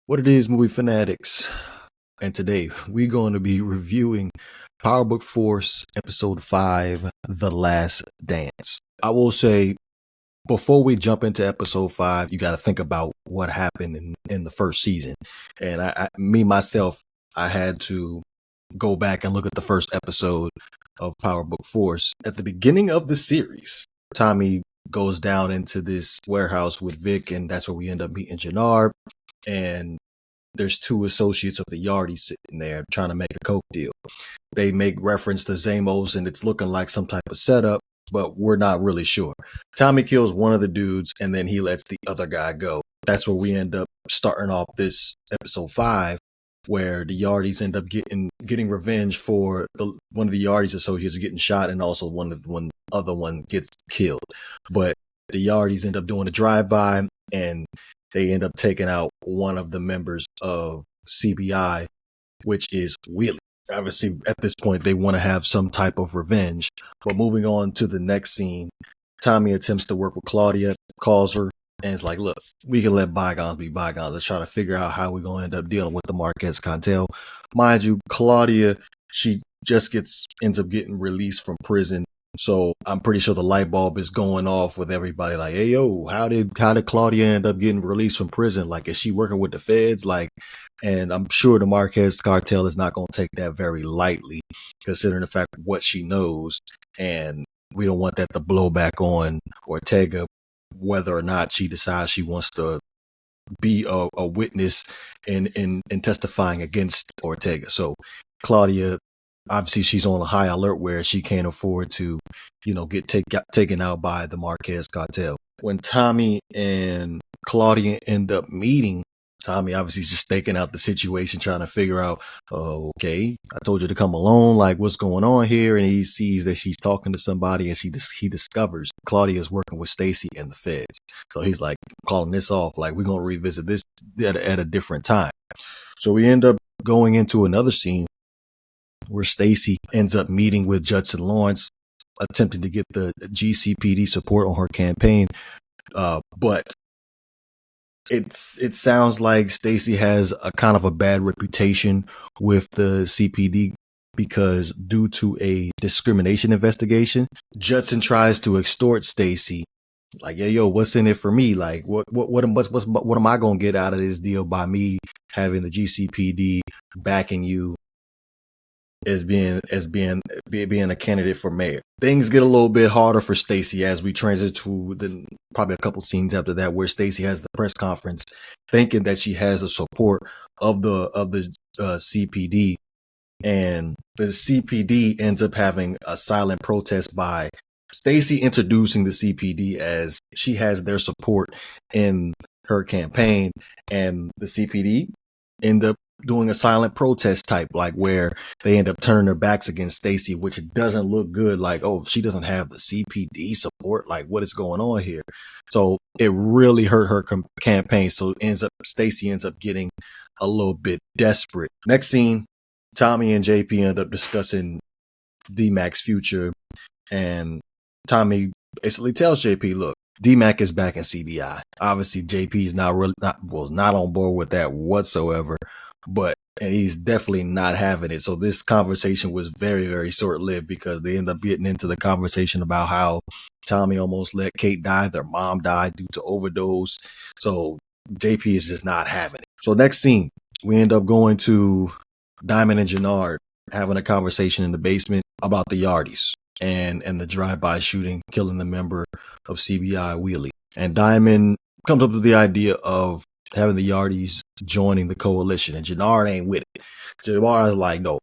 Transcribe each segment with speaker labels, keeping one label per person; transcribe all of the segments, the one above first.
Speaker 1: What it is, movie fanatics, and today we're going to be reviewing Power Book Force Episode 5, The Last Dance. I will say, before we jump into Episode 5, you got to think about what happened in the first season. And myself, I had to go back and look at the first episode of Power Book Force. At the beginning of the series, Tommy goes down into this warehouse with Vic, and that's where we end up meeting Jannard. And there's two associates of the Yardies sitting there trying to make a coke deal. They make reference to Zamos, and it's looking like some type of setup, but we're not really sure. Tommy kills one of the dudes, and then he lets the other guy go. That's where we end up starting off this episode 5, where the Yardies end up getting revenge for one of the Yardies associates getting shot, and also one other one gets killed. But the Yardies end up doing a drive-by, and they end up taking out one of the members of CBI, which is Wheelie. Obviously, at this point, they want to have some type of revenge. But moving on to the next scene, Tommy attempts to work with Claudia, calls her, and it's like, look, we can let bygones be bygones. Let's try to figure out how we're going to end up dealing with the Marquez cartel. Mind you, Claudia, she just ends up getting released from prison. So I'm pretty sure the light bulb is going off with everybody like, hey, yo, how did Claudia end up getting released from prison? Like, is she working with the feds? Like, and I'm sure the Marquez cartel is not going to take that very lightly, considering the fact what she knows. And we don't want that to blow back on Ortega, whether or not she decides she wants to be a witness in testifying against Ortega. So Claudia, obviously, she's on a high alert where she can't afford to, get taken out by the Marquez cartel. When Tommy and Claudia end up meeting, Tommy obviously is just staking out the situation, trying to figure out, okay, I told you to come alone, like what's going on here? And he sees that she's talking to somebody, and he discovers Claudia is working with Stacy and the feds. So he's like calling this off, like we're going to revisit this at a different time. So we end up going into another scene where Stacy ends up meeting with Judson Lawrence, attempting to get the GCPD support on her campaign. But it sounds like Stacy has a kind of a bad reputation with the CPD because due to a discrimination investigation, Judson tries to extort Stacy. Like, yeah, yo, what's in it for me? Like, what am I gonna get out of this deal by me having the GCPD backing you as being a candidate for mayor? Things get a little bit harder for Stacy as we transition to probably a couple scenes after that, where Stacy has the press conference, thinking that she has the support of the CPD, and the CPD ends up having a silent protest by Stacy introducing the CPD as she has their support in her campaign, and the CPD end up doing a silent protest type, like where they end up turning their backs against Stacy, which doesn't look good. Like, oh, she doesn't have the CPD support. Like, what is going on here? So it really hurt her campaign. So Stacy ends up getting a little bit desperate. Next scene, Tommy and JP end up discussing D-Mac's future, and Tommy basically tells JP, look, D-Mac is back in CBI. Obviously, JP is not on board with that whatsoever, and he's definitely not having it. So this conversation was very, very short-lived, because they end up getting into the conversation about how Tommy almost let Kate die. Their mom died due to overdose. So JP is just not having it. So next scene, we end up going to Diamond and Jannard having a conversation in the basement about the Yardies and the drive-by shooting, killing the member of CBI, Wheelie. And Diamond comes up with the idea of having the Yardies joining the coalition, and Jannard ain't with it. Jannard is like, no,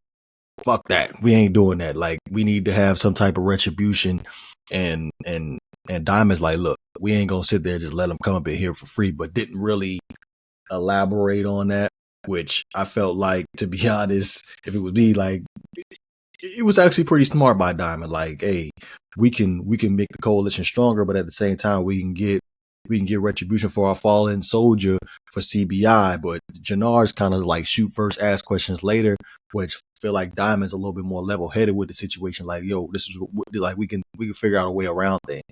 Speaker 1: fuck that. We ain't doing that. Like, we need to have some type of retribution. And Diamond's like, look, we ain't gonna sit there and just let them come up in here for free, but didn't really elaborate on that, which I felt like, to be honest, if it was me, like, it was actually pretty smart by Diamond. Like, hey, we can make the coalition stronger, but at the same time, we can get retribution for our fallen soldier for CBI, but Jannard's kind of like shoot first, ask questions later, which feel like Diamond's a little bit more level headed with the situation. Like, yo, this is like we can figure out a way around things.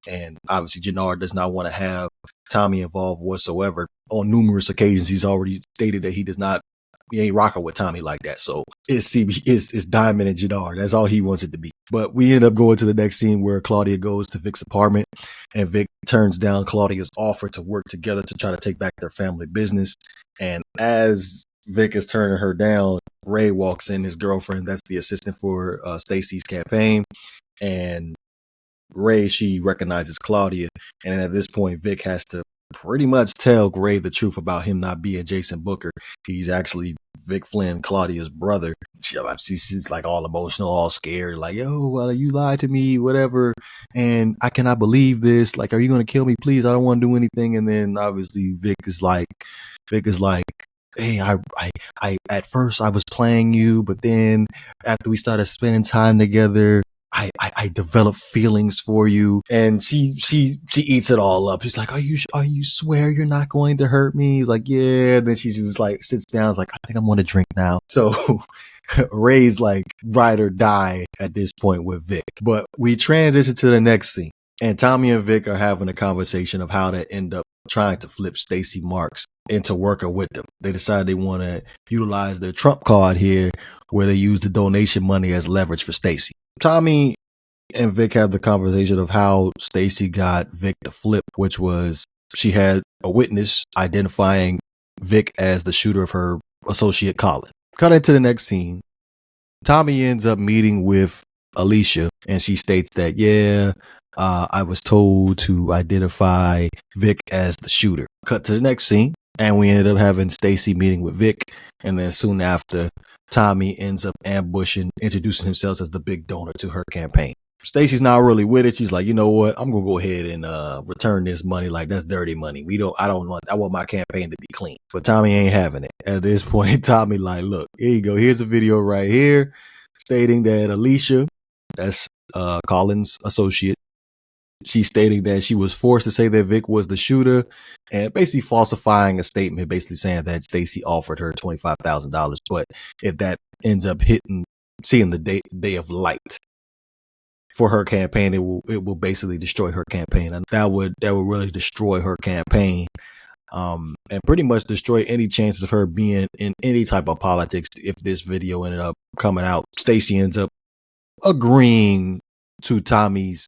Speaker 1: And obviously, Jannard does not want to have Tommy involved whatsoever. On numerous occasions, he's already stated that he ain't rocking with Tommy like that. So it's Diamond and Jannard. That's all he wants it to be. But we end up going to the next scene where Claudia goes to Vic's apartment, and Vic turns down Claudia's offer to work together to try to take back their family business. And as Vic is turning her down, Ray walks in, his girlfriend. That's the assistant for Stacy's campaign. And Ray, she recognizes Claudia. And at this point, Vic has to pretty much tell Ray the truth about him not being Jason Booker. He's actually Vic Flynn, Claudia's brother. She's like all emotional, all scared, like, yo, well, you lied to me, whatever. And I cannot believe this. Like, are you going to kill me? Please, I don't want to do anything. And then obviously Vic is like, hey, I at first I was playing you, but then after we started spending time together, I developed feelings for you. And she eats it all up. She's like, are you swear you're not going to hurt me? He's like, yeah. And then she just like sits down. Is like, I think I'm going to drink now. So Ray's like ride or die at this point with Vic. But we transition to the next scene. And Tommy and Vic are having a conversation of how to end up trying to flip Stacy Marks into working with them. They decide they want to utilize their trump card here, where they use the donation money as leverage for Stacy. Tommy and Vic have the conversation of how Stacy got Vic to flip, which was she had a witness identifying Vic as the shooter of her associate Colin. Cut into the next scene. Tommy ends up meeting with Alicia, and she states that, I was told to identify Vic as the shooter. Cut to the next scene, and we ended up having Stacy meeting with Vic, and then soon after, Tommy ends up introducing himself as the big donor to her campaign. Stacy's not really with it. She's like, you know what? I'm gonna go ahead and return this money. Like, that's dirty money. I want my campaign to be clean. But Tommy ain't having it. At this point, Tommy like, look, here you go. Here's a video right here stating that Alicia, that's Colin's associate, she's stating that she was forced to say that Vic was the shooter, and basically falsifying a statement, basically saying that Stacy offered her $25,000. But if that ends up seeing the day of light for her campaign, it will basically destroy her campaign, and that would really destroy her campaign, and pretty much destroy any chances of her being in any type of politics. If this video ended up coming out, Stacy ends up agreeing to Tommy's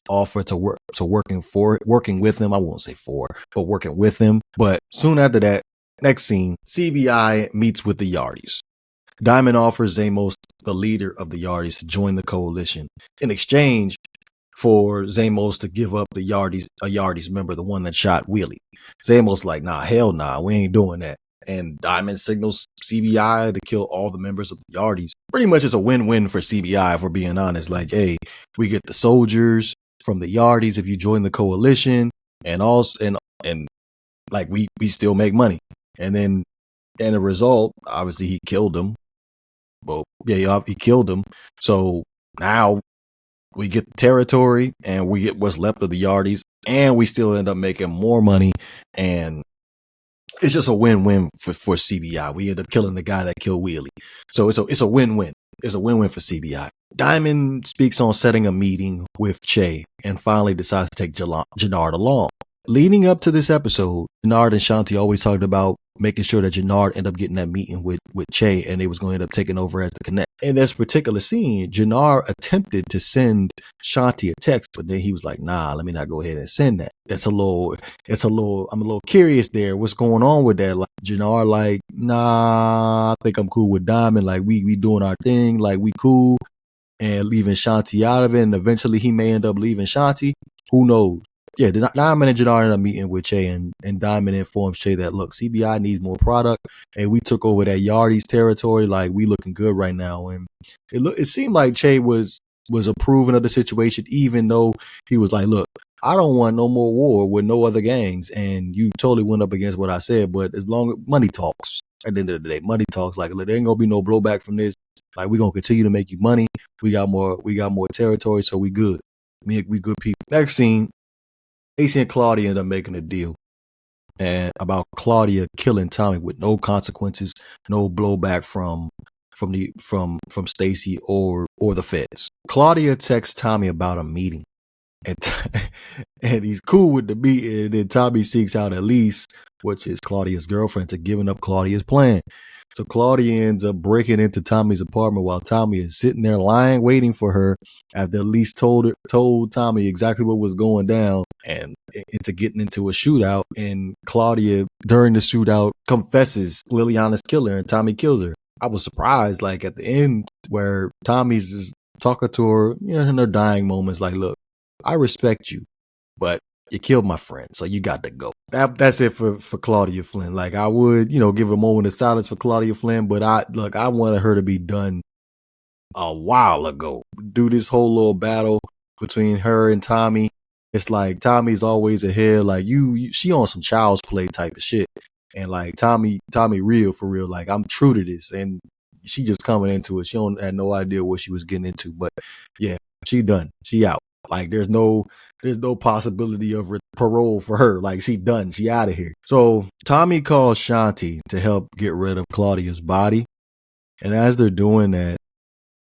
Speaker 1: offer to working with him. I won't say but working with him. But soon after that, next scene, CBI meets with the Yardis. Diamond offers Zamos, the leader of the Yardis, to join the coalition in exchange for Zamos to give up a Yardis member, the one that shot Wheelie. Zamos like, nah, hell nah, we ain't doing that. And Diamond signals CBI to kill all the members of the Yardis. Pretty much it's a win-win for CBI, if we're being honest. Like, hey, we get the soldiers from the Yardis if you join the coalition, and also and like we still make money. And then and the result, obviously he killed them. Well, yeah, he killed them. So now we get the territory and we get what's left of the Yardis, and we still end up making more money, and it's just a win-win for CBI. We end up killing the guy that killed Wheelie. So it's a win-win. It's a win-win for CBI. Diamond speaks on setting a meeting with Che and finally decides to take Jannard along. Leading up to this episode, Jannard and Shanti always talked about making sure that Jannard ended up getting that meeting with Che, and they was going to end up taking over as the Connect. In this particular scene, Jannard attempted to send Shanti a text, but then he was like, nah, let me not go ahead and send that. I'm a little curious there. What's going on with that? Like, Jannard like, nah, I think I'm cool with Diamond. Like, we doing our thing. Like, we cool. And leaving Shanti out of it. And eventually he may end up leaving Shanti. Who knows? Yeah, Diamond and Jannard end up meeting with Che, and Diamond informs Che that, look, CBI needs more product, and we took over that Yardie's territory. Like, we looking good right now. And it seemed like Che was approving of the situation, even though he was like, look, I don't want no more war with no other gangs, and you totally went up against what I said, but as long as money talks, at the end of the day, money talks. Like, there ain't gonna be no blowback from this. Like, we're gonna continue to make you money. We got more territory, so we good. We good people. Next scene, Stacy and Claudia end up making a deal. and about Claudia killing Tommy with no consequences, no blowback from Stacy or the feds. Claudia texts Tommy about a meeting, and and he's cool with the meeting. And then Tommy seeks out Elise, which is Claudia's girlfriend, to giving up Claudia's plan. So Claudia ends up breaking into Tommy's apartment while Tommy is sitting there lying, waiting for her. After Elise told Tommy exactly what was going down, and into getting into a shootout. And Claudia, during the shootout, confesses Liliana's killer, and Tommy kills her. I was surprised, like at the end, where Tommy's just talking to her, in her dying moments, like, "Look, I respect you, but you killed my friend, so you got to go." That's it for Claudia Flynn. Like, I would, give a moment of silence for Claudia Flynn, but I wanted her to be done a while ago. Do this whole little battle between her and Tommy. It's like Tommy's always ahead. Like she on some child's play type of shit, and like Tommy real for real. Like, I'm true to this, and she just coming into it. She had no idea what she was getting into, but yeah, she done. She out. Like, there's no possibility of parole for her. Like, she done. She out of here. So Tommy calls Shanti to help get rid of Claudia's body, and as they're doing that,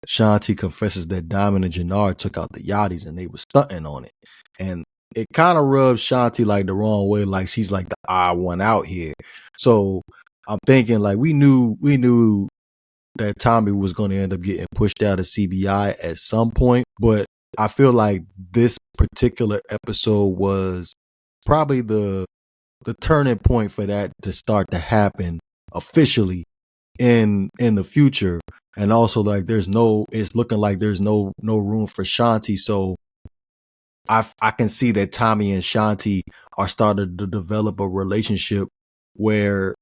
Speaker 1: Shanti confesses that Diamond and Jannard took out the Yachties and they were stunting on it. And it kind of rubs Shanti like the wrong way, like she's like the odd one out here. So I'm thinking, like, we knew that Tommy was going to end up getting pushed out of CBI at some point, but I feel like this particular episode was probably the turning point for that to start to happen officially in the future. And also, like, it's looking like there's no room for Shanti. So I can see that Tommy and Shanti are starting to develop a relationship where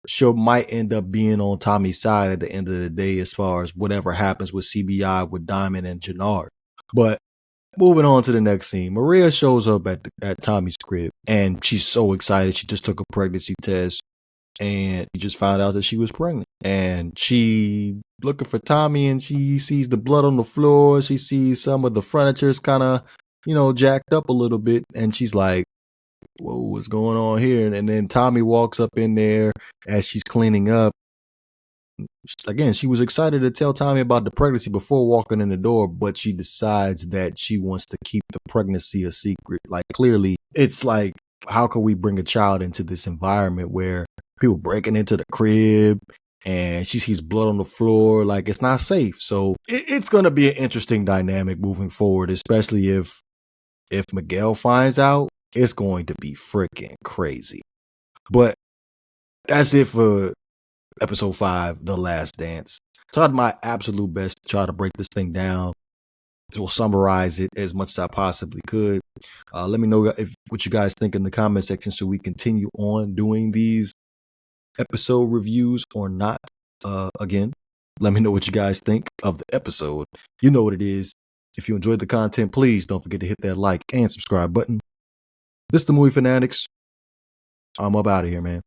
Speaker 1: she might end up being on Tommy's side at the end of the day, as far as whatever happens with CBI with Diamond and Jannard. But moving on to the next scene, Maria shows up at Tommy's crib, and she's so excited. She just took a pregnancy test, and she just found out that she was pregnant. And she looking for Tommy, and she sees the blood on the floor. She sees some of the furniture's kind of, jacked up a little bit, and she's like, "Whoa, what's going on here?" And then Tommy walks up in there as she's cleaning up. Again, she was excited to tell Tommy about the pregnancy before walking in the door, but she decides that she wants to keep the pregnancy a secret. Like, clearly, it's like, how can we bring a child into this environment where people breaking into the crib and she sees blood on the floor? Like, it's not safe. So it's going to be an interesting dynamic moving forward, especially if Miguel finds out. It's going to be freaking crazy. But that's it for episode 5, The Last Dance. Tried my absolute best to try to break this thing down. We'll summarize it as much as I possibly could. Let me know what you guys think in the comment section, so we continue on doing these episode reviews or not. Again, let me know what you guys think of the episode. You know what it is. If you enjoyed the content, please don't forget to hit that like and subscribe button. This is the Movie Fanatics. I'm up out of here, man.